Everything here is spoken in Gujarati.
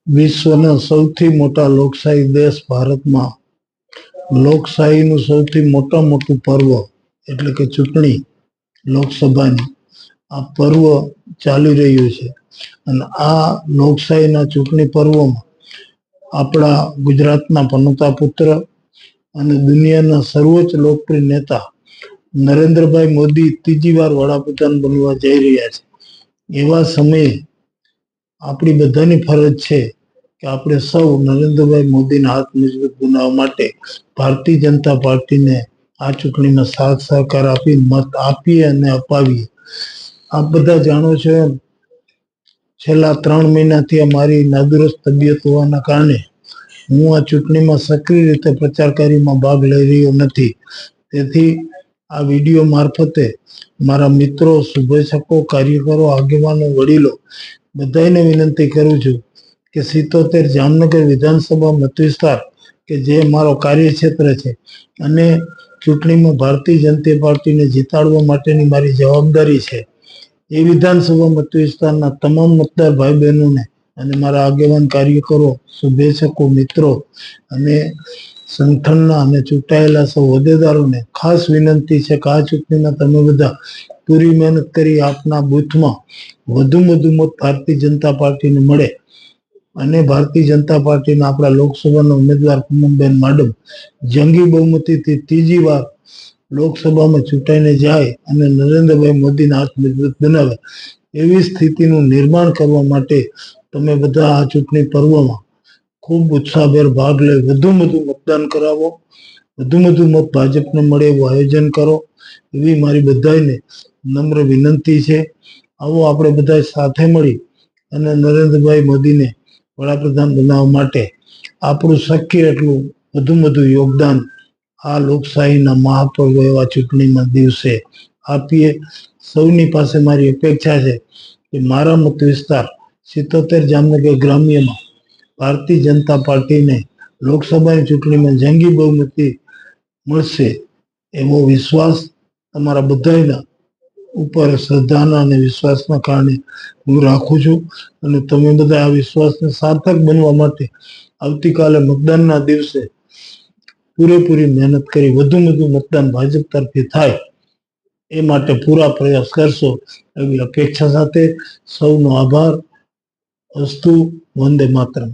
વિશ્વના સૌથી મોટા લોકશાહી દેશ ભારતમાં લોકશાહીનું સૌથી મોટું પર્વ એટલે કે ચૂંટણી લોકસભાની આ પર્વ ચાલી રહ્યું છે. અને આ લોકશાહીના ચૂંટણી પર્વમાં આપણા ગુજરાતના પનોતા પુત્ર અને દુનિયાના સર્વોચ્ચ લોકપ્રિય નેતા નરેન્દ્રભાઈ મોદી ત્રીજી વાર વડાપ્રધાન બનવા જઈ રહ્યા છે. એવા સમયે આપણી બધાની ફરજ છે કે આપણે સૌ નરેન્દ્રભાઈ મોદીના હાથ મજબૂત બનાવવા માટે ભારતીય જનતા પાર્ટીને આ ચૂંટણીમાં સાથ સહકાર આપી મત આપીએ અને અપાવીએ. આપ બધા જાણો છો એમ છેલ્લા 3 મહિનાથી અમારી નાદુરસ્ત તબિયત હોવાના કારણે હું આ ચૂંટણીમાં સક્રિય રીતે પ્રચારકારીમાં ભાગ લઈ રહ્યો નથી. તેથી આ વિડીયો મારફતે મારા મિત્રો, શુભેચ્છકો, કાર્યકરો, આગેવાનો, વડીલો બધાને વિનંતી કરું છું કે 77 જામનગર વિધાનસભા મતવિસ્તાર કે જે મારો કાર્યક્ષેત્ર છે અને ચૂંટણીમાં ભારતીય જનતા પાર્ટીને જીતાડવા માટેની મારી જવાબદારી છે, એ વિધાનસભા મતવિસ્તારના તમામ મતદાર ભાઈ બહેનોને અને મારા આગેવાન કાર્યકરો, શુભેચ્છકો, મિત્રો અને સંગઠનના અને ચૂંટાયેલા સૌ હોદ્દેદારોને ખાસ વિનંતી છે કે આ ચૂંટણીમાં તમે બધા પૂરી મહેનત કરી આપના બૂથમાં વધુમાં વધુ મત ભારતીય જનતા પાર્ટીને મળે અને ભારતીય જનતા પાર્ટીના આપણા લોકસભાના ઉમેદવાર પૂનમબેન માડમ જંગી બહુમતીથી ત્રીજી વાર લોકસભામાં ચૂંટાઈને જાય અને નરેન્દ્રભાઈ મોદીના હાથ મજબૂત બનાવે એવી સ્થિતિનું નિર્માણ કરવા માટે તમે બધા આ ચૂંટણી પર્વમાં ખૂબ ઉત્સાહભેર ભાગ લઈ વધુમાં વધુ મતદાન કરાવો, વધુમાં વધુ મત ભાજપને મળે એવું આયોજન કરો એવી મારી બધાને નમ્ર વિનંતી છે. આવો આપણે બધા સાથે મળી અને નરેન્દ્રભાઈ મોદીને વડાપ્રધાન બનાવવા માટે આપણું શક્ય એટલું વધુમાં વધુ યોગદાન આ લોકશાહીના મહાપર્વ એવા ચૂંટણીના દિવસે આપીએ. સૌની પાસે મારી અપેક્ષા છે કે મારા મત વિસ્તાર 77 જામનગર ગ્રામ્યમાં ભારતીય જનતા પાર્ટીને લોકસભાની ચૂંટણીમાં જંગી બહુમતી મળશે એવો વિશ્વાસ તમારા બધાના ઉપર શ્રદ્ધાના અને વિશ્વાસના કારણે હું રાખું છું. અને તમે બધા આ વિશ્વાસને સાર્થક બનવા માટે આવતીકાલે મતદાનના દિવસે પૂરેપૂરી મહેનત કરી વધુમાં વધુ મતદાન ભાજપ તરફી થાય એ માટે પૂરા પ્રયાસ કરશો એવી અપેક્ષા સાથે સૌનો આભાર. અસ્તુ. વંદે માતરમ.